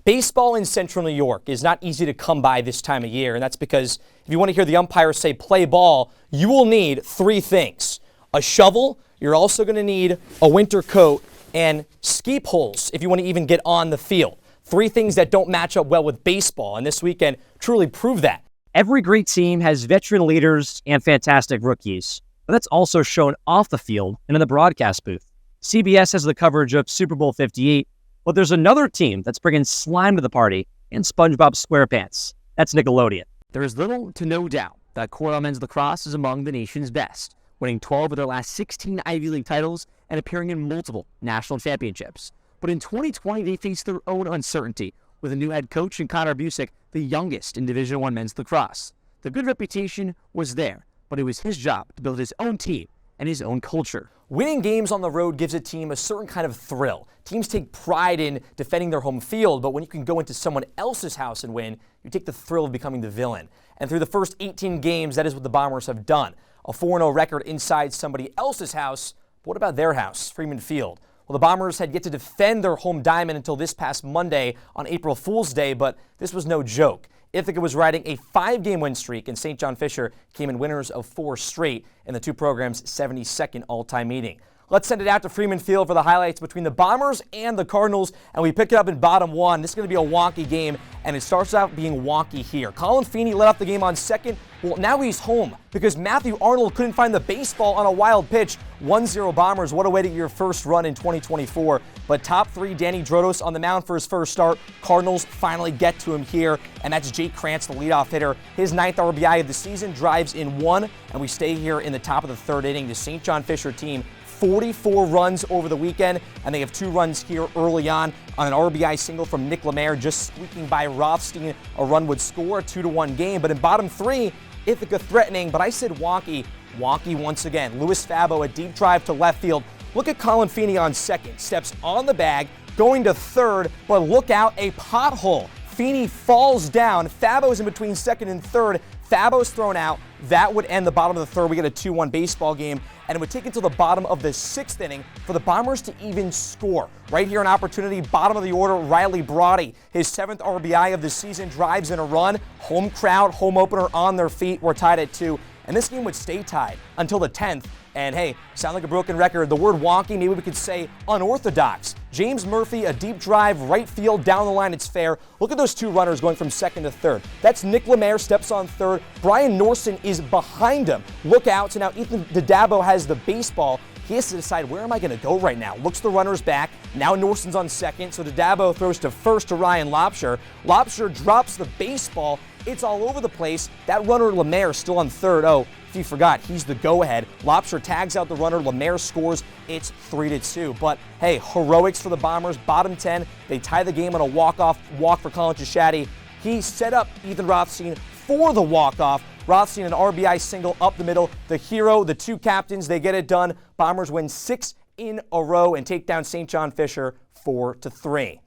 Baseball in Central New York is not easy to come by this time of year, and that's because if you want to hear the umpires say play ball, you will need three things. A shovel, you're also going to need a winter coat, and ski poles if you want to even get on the field. Three things that don't match up well with baseball, and this weekend truly proved that. Every great team has veteran leaders and fantastic rookies, but that's also shown off the field and in the broadcast booth. CBS has the coverage of Super Bowl 58, but there's another team that's bringing slime to the party in SpongeBob SquarePants. That's Nickelodeon. There is little to no doubt that Cornell men's lacrosse is among the nation's best, winning 12 of their last 16 Ivy League titles and appearing in multiple national championships. But in 2020, they faced their own uncertainty with a new head coach in Connor Busick, the youngest in Division I men's lacrosse. The good reputation was there, but it was his job to build his own team and his own culture. Winning games on the road gives a team a certain kind of thrill. Teams take pride in defending their home field, but when you can go into someone else's house and win, you take the thrill of becoming the villain. And through the first 18 games, that is what the Bombers have done. A 4-0 record inside somebody else's house. But what about their house, Freeman Field? Well, the Bombers had yet to defend their home diamond until this past Monday on April Fool's Day, but this was no joke. Ithaca was riding a 5-game win streak, and St. John Fisher came in winners of 4 straight in the two programs' 72nd all-time meeting. Let's send it out to Freeman Field for the highlights between the Bombers and the Cardinals, and we pick it up in bottom one. This is going to be a wonky game, and it starts out being wonky here. Colin Feeney led off the game on second. Well, now he's home because Matthew Arnold couldn't find the baseball on a wild pitch. 1-0 Bombers. What a way to get your first run in 2024. But top three, Danny Drodos on the mound for his first start. Cardinals finally get to him here, and that's Jake Krantz, the leadoff hitter. His 9th RBI of the season, drives in 1, and we stay here in the top of the 3rd inning. The St. John Fisher team 44 runs over the weekend, and they have 2 runs here early on an RBI single from Nick Lemaire, just squeaking by Rothstein. A run would score, a 2-1 game. But in bottom 3, Ithaca threatening, but I said wonky. Wonky once again. Louis Fabo, a deep drive to left field. Look at Colin Feeney on second. Steps on the bag, going to third, but look out, a pothole. Feeney falls down. Fabo's in between second and third. Fabo's thrown out. That would end the bottom of the 3rd. We get a 2-1 baseball game, and it would take until the bottom of the 6th inning for the Bombers to even score. Right here, an opportunity, bottom of the order, Riley Brody. His 7th RBI of the season, drives in a run. Home crowd, home opener on their feet. We're tied at 2, and this game would stay tied until the 10th. And hey, sound like a broken record. The word wonky, maybe we could say unorthodox. James Murphy, a deep drive, right field, down the line, it's fair. Look at those 2 runners going from second to third. That's Nick Lemaire, steps on third. Brian Norson is behind him. Look out, so now Ethan Dadabo has the baseball. He has to decide, where am I going to go right now? Looks the runners back. Now Norson's on second, so Dadabo throws to first to Ryan Lobsher. Lobsher drops the baseball. It's all over the place. That runner, Lemaire, still on third. Oh, if you forgot, he's the go-ahead. Lobsher tags out the runner. Lemaire scores. It's 3-2. But, hey, heroics for the Bombers. Bottom 10. They tie the game on a walk for Colin Chishaddy. He set up Ethan Rothstein for the walk-off. Rothstein, an RBI single up the middle. The hero, the 2 captains, they get it done. Bombers win 6 in a row and take down St. John Fisher 4-3.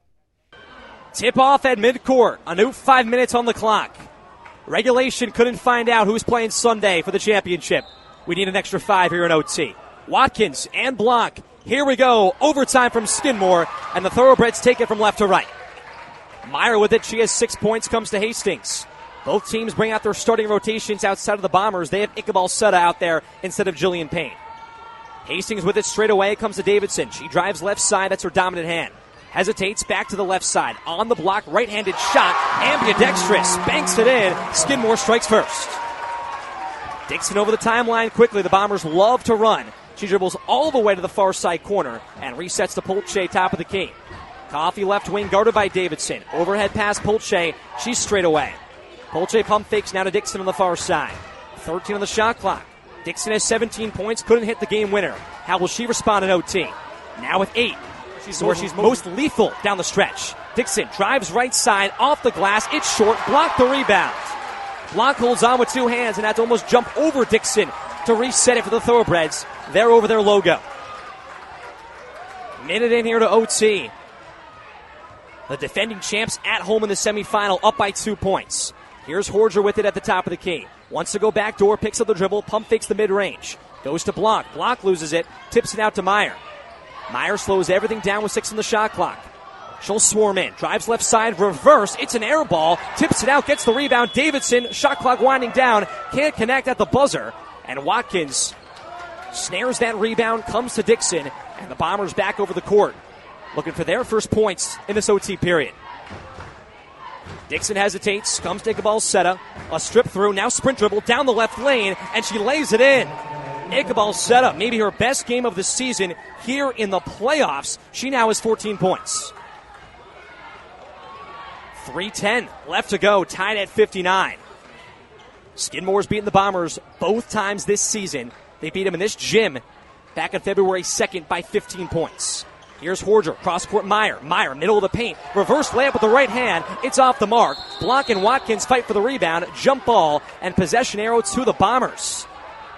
Tip-off at midcourt. A new 5 minutes on the clock. Regulation couldn't find out who's playing Sunday for the championship. We need an extra 5 here in OT. Watkins and Block. Here we go. Overtime from Skidmore, and the Thoroughbreds take it from left to right. Meyer with it. She has 6 points, comes to Hastings. Both teams bring out their starting rotations outside of the Bombers. They have Iqbal Sutta out there instead of Jillian Payne. Hastings with it straight away. Comes to Davidson. She drives left side. That's her dominant hand. Hesitates back to the left side. On the block, right-handed shot. Ambidextrous. Banks it in. Skidmore strikes first. Dixon over the timeline quickly. The Bombers love to run. She dribbles all the way to the far side corner and resets to Polche, top of the key. Coffey left wing guarded by Davidson. Overhead pass Polche. She's straight away. Polche pump fakes now to Dixon on the far side. 13 on the shot clock. Dixon has 17 points. Couldn't hit the game winner. How will she respond in OT? Now with 8. She's most lethal down the stretch. Dixon drives right side off the glass. It's short. Block the rebound. Block holds on with 2 hands and had to almost jump over Dixon to reset it for the Thoroughbreds. They're over their logo. Minute in here to OT. The defending champs at home in the semifinal, up by 2 points. Here's Horger with it at the top of the key. Wants to go back door, picks up the dribble, pump fakes the mid-range. Goes to Block. Block loses it, tips it out to Meyer. Meyer slows everything down with 6 on the shot clock. She'll swarm in. Drives left side, reverse. It's an air ball. Tips it out, gets the rebound. Davidson, shot clock winding down. Can't connect at the buzzer. And Watkins snares that rebound, comes to Dixon, and the Bombers back over the court, looking for their first points in this OT period. Dixon hesitates, comes to Iqbal Seta. A strip through, now sprint dribble down the left lane, and she lays it in. Iqbal Seta, maybe her best game of the season here in the playoffs. She now has 14 points. 3:10 left to go, tied at 59. Skidmore's beaten the Bombers both times this season. They beat them in this gym back on February 2nd by 15 points. Here's Horger, cross-court Meyer. Meyer, middle of the paint. Reverse layup with the right hand. It's off the mark. Block and Watkins fight for the rebound. Jump ball and possession arrow to the Bombers.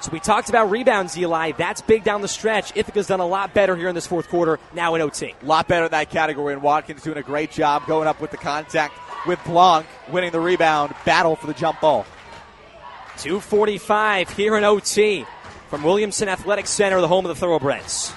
So we talked about rebounds, Eli. That's big down the stretch. Ithaca's done a lot better here in this fourth quarter, now in OT. A lot better in that category, and Watkins doing a great job going up with the contact with Blanc, winning the rebound battle for the jump ball. 2:45 here in OT from Williamson Athletic Center, the home of the Thoroughbreds.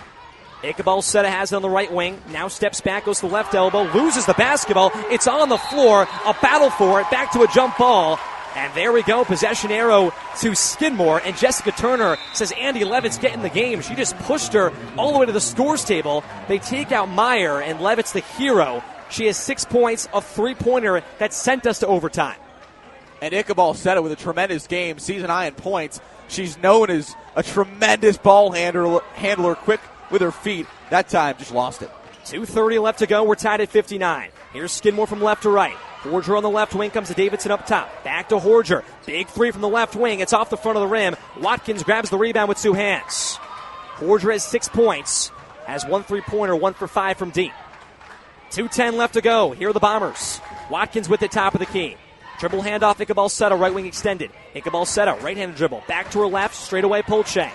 Iqbal Seta has it on the right wing. Now steps back, goes to the left elbow, loses the basketball. It's on the floor. A battle for it. Back to a jump ball. And there we go. Possession arrow to Skidmore. And Jessica Turner says Andy Levitt's getting the game. She just pushed her all the way to the scores table. They take out Meyer, and Levitt's the hero. She has 6 points, a three-pointer that sent us to overtime. And Iqbal Seta with a tremendous game, season high in points. She's known as a tremendous ball handler, quick with her feet. That time just lost it. 2:30 left to go. We're tied at 59. Here's Skidmore from left to right. Horger on the left wing, comes to Davidson up top. Back to Horger. Big three from the left wing. It's off the front of the rim. Watkins grabs the rebound with two hands. Horger has 6 points. Has one three-pointer, 1 for 5 from deep. 2:10 left to go. Here are the Bombers. Watkins with the top of the key. Dribble handoff, Iqbal Seta, right wing extended. Iqbal Seta, right-handed dribble. Back to her left, straight away Polche.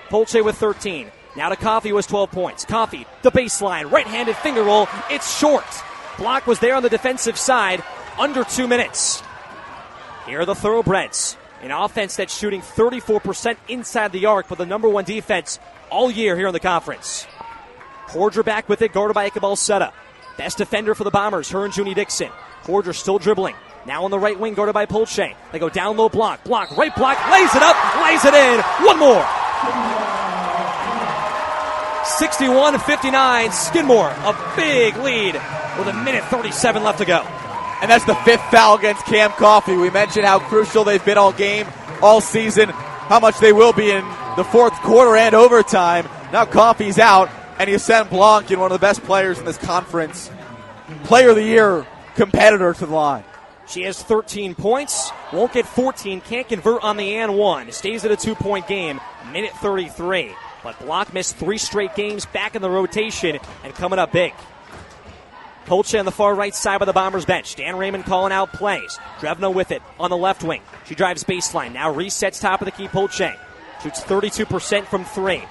Polche with 13. Now to Coffey, who has 12 points. Coffey, the baseline, right-handed finger roll. It's short. Block was there on the defensive side. Under 2 minutes. Here are the Thoroughbreds. An offense that's shooting 34% inside the arc, but the number one defense all year here in the conference. Horger back with it, guarded by Iqbal Seta. Best defender for the Bombers, her and Junie Dixon. Horger still dribbling. Now on the right wing, guarded by Polche. They go down low, block, right block, lays it up, lays it in. One more. 61-59, Skidmore, a big lead with 1:37 left to go. And that's the 5th foul against Cam Coffey. We mentioned how crucial they've been all game, all season, how much they will be in the fourth quarter and overtime. Now Coffey's out, and you send Blanc in, one of the best players in this conference, player of the year competitor, to the line. She has 13 points, won't get 14, can't convert on the and one. Stays at a 2-point game, 1:33. But Block missed 3 straight games, back in the rotation and coming up big. Polche on the far right side by the Bombers bench. Dan Raymond calling out plays. Drevno with it on the left wing. She drives baseline, now resets top of the key. Polche shoots 32% from 3.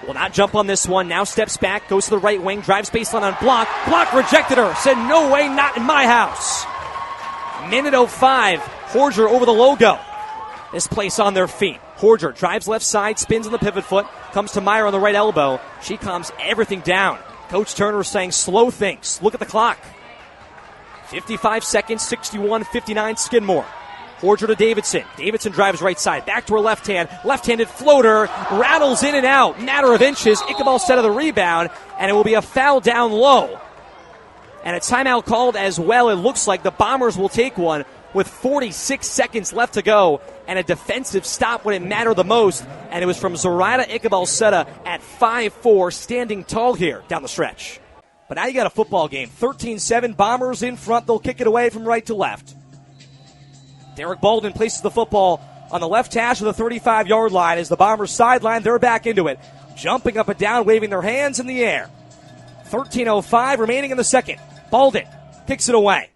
Will not jump on this one. Now steps back, goes to the right wing, drives baseline on Block. Block rejected her, said no way, not in my house. 1:05, Horger over the logo. This place on their feet. Horger drives left side, spins on the pivot foot, comes to Meyer on the right elbow. She calms everything down. Coach Turner saying slow things. Look at the clock. 55 seconds, 61-59 Skidmore. Horger to Davidson. Davidson drives right side. Back to her left hand. Left-handed floater. Rattles in and out. Matter of inches. Iqbal Seta the rebound. And it will be a foul down low. And a timeout called as well. It looks like the Bombers will take one with 46 seconds left to go. And a defensive stop when it mattered the most. And it was from Zoraida Iqbal Seta at 5'4", standing tall here down the stretch. But now you got a football game. 13-7, Bombers in front. They'll kick it away from right to left. Derek Baldwin places the football on the left hash of the 35-yard line as the Bombers sideline. They're back into it. Jumping up and down, waving their hands in the air. 13:05 remaining in the second. Baldwin kicks it away.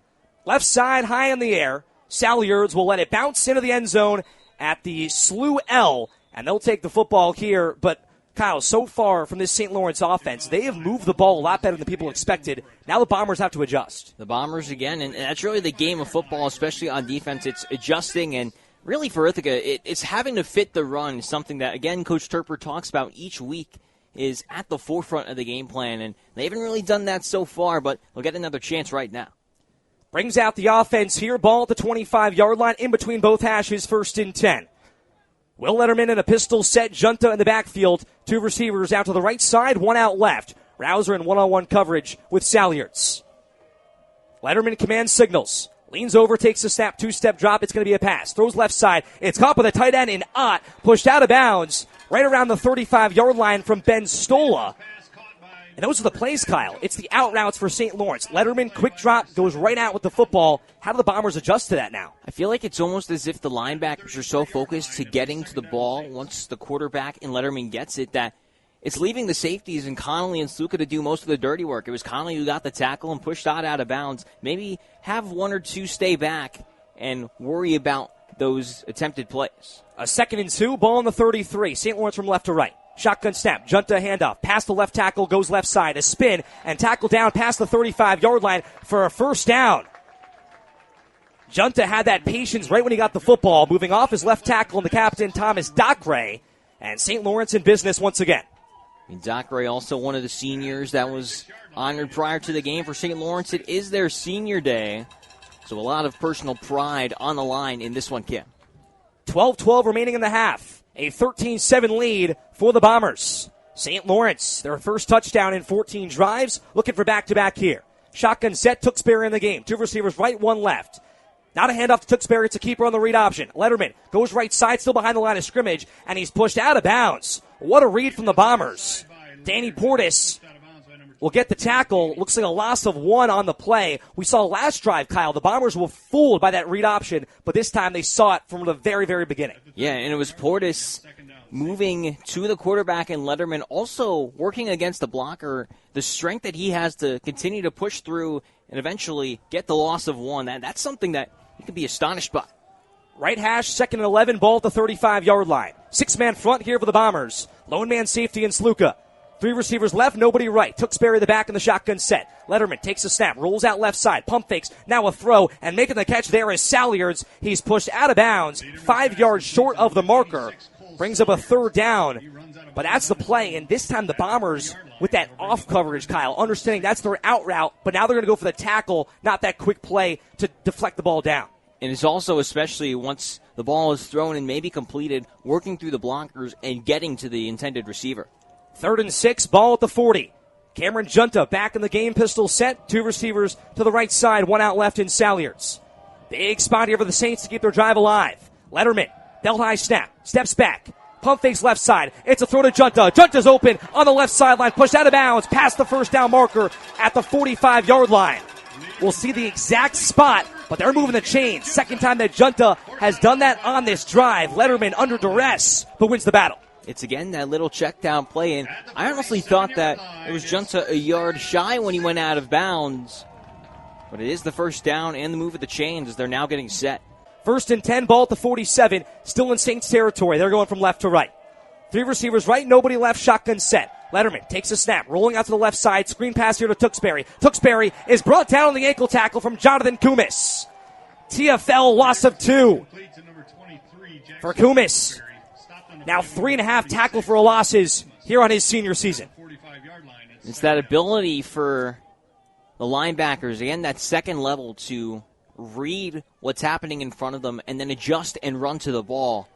Left side high in the air. Salyards will let it bounce into the end zone at the Slough L, and they'll take the football here. But, Kyle, so far from this St. Lawrence offense, they have moved the ball a lot better than people expected. Now the Bombers have to adjust. The Bombers again, and that's really the game of football, especially on defense. It's adjusting, and really for Ithaca, it's having to fit the run, something that, again, Coach Turper talks about each week is at the forefront of the game plan, and they haven't really done that so far, but they'll get another chance right now. Brings out the offense here. Ball at the 25-yard line in between both hashes, 1st and 10. Will Letterman in a pistol set. Junta in the backfield. 2 receivers out to the right side, 1 out left. Rouser in one-on-one coverage with Salyards. Letterman commands signals. Leans over, takes a snap, 2-step drop. It's going to be a pass. Throws left side. It's caught by the tight end in Ott. Pushed out of bounds right around the 35-yard line from Ben Stola. And those are the plays, Kyle. It's the out routes for St. Lawrence. Letterman, quick drop, goes right out with the football. How do the Bombers adjust to that now? I feel like it's almost as if the linebackers are so focused to getting to the ball once the quarterback and Letterman gets it that it's leaving the safeties and Connolly and Sluka to do most of the dirty work. It was Connolly who got the tackle and pushed out of bounds. Maybe have 1 or 2 stay back and worry about those attempted plays. A 2nd and 2, ball on the 33. St. Lawrence from left to right. Shotgun snap, Junta handoff, past the left tackle, goes left side, a spin, and tackle down past the 35-yard line for a 1st down. Junta had that patience right when he got the football, moving off his left tackle and the captain, Thomas Dockeray, and St. Lawrence in business once again. And Dockeray also one of the seniors that was honored prior to the game for St. Lawrence. It is their senior day, so a lot of personal pride on the line in this one, Kim. 12-12 remaining in the half. A 13-7 lead for the Bombers. St. Lawrence, their first touchdown in 14 drives, looking for back-to-back here. Shotgun set, Tewksbury in the game. 2 receivers right, 1 left. Not a handoff to Tewksbury, it's a keeper on the read option. Letterman goes right side, still behind the line of scrimmage, and he's pushed out of bounds. What a read from the Bombers. Danny Portis will get the tackle. Looks like a loss of 1 on the play. We saw last drive, Kyle. The Bombers were fooled by that read option, but this time they saw it from the very, very beginning. Yeah, and it was Portis moving to the quarterback and Letterman also working against the blocker. The strength that he has to continue to push through and eventually get the loss of 1, that's something that you can be astonished by. Right hash, 2nd and 11, ball at the 35-yard line. 6-man front here for the Bombers. Lone man safety in Sluka. 3 receivers left, nobody right. Tewksbury the back in the shotgun set. Letterman takes a snap, rolls out left side, pump fakes, now a throw, and making the catch there is Salyards. He's pushed out of bounds, 5 yards short of the marker. Brings up a 3rd down, but that's the play, and this time the Bombers, with that off coverage, Kyle, understanding that's their out route, but now they're going to go for the tackle, not that quick play to deflect the ball down. And it's also, especially once the ball is thrown and maybe completed, working through the blockers and getting to the intended receiver. 3rd and 6, ball at the 40. Cameron Junta back in the game, pistol set. 2 receivers to the right side, 1 out left in Salyards. Big spot here for the Saints to keep their drive alive. Letterman, belt high snap, steps back. Pump fakes left side. It's a throw to Junta. Junta's open on the left sideline, pushed out of bounds, past the 1st down marker at the 45-yard line. We'll see the exact spot, but they're moving the chains. 2nd time that Junta has done that on this drive. Letterman under duress, but wins the battle. It's, again, that little check down play, and I honestly thought that it was Junta a yard shy when he went out of bounds. But it is the 1st down and the move of the chains as they're now getting set. 1st and 10, ball at the 47, still in Saints territory. They're going from left to right. 3 receivers right, nobody left, shotgun set. Letterman takes a snap, rolling out to the left side, screen pass here to Tewksbury. Tewksbury is brought down on the ankle tackle from Jonathan Kumis. TFL loss of 2 for Kumis. Now 3.5 tackle for losses here on his senior season. It's that ability for the linebackers, again, that 2nd level to read what's happening in front of them and then adjust and run to the ball.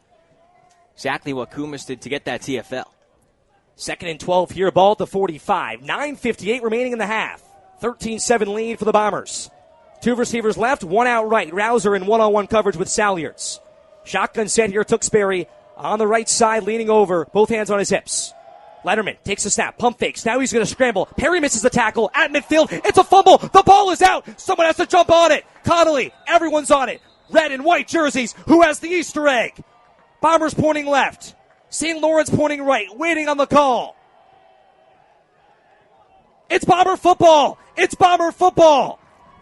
Exactly what Kumis did to get that TFL. 2nd and 12 here, ball at the 45. 9:58 remaining in the half. 13-7 lead for the Bombers. 2 receivers left, 1 out right. Rouser in one-on-one coverage with Salyards. Shotgun set here, Tewksbury on the right side, leaning over, both hands on his hips. Letterman takes a snap, pump fakes. Now he's going to scramble. Perry misses the tackle at midfield. It's a fumble. The ball is out. Someone has to jump on it. Connolly, everyone's on it. Red and white jerseys. Who has the Easter egg? Bombers pointing left. St. Lawrence pointing right, waiting on the call. It's Bomber football. It's Bomber football.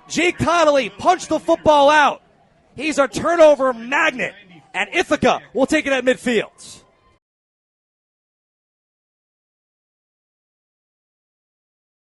Jake Connolly punched the football out. He's a turnover magnet, and Ithaca will take it at midfield.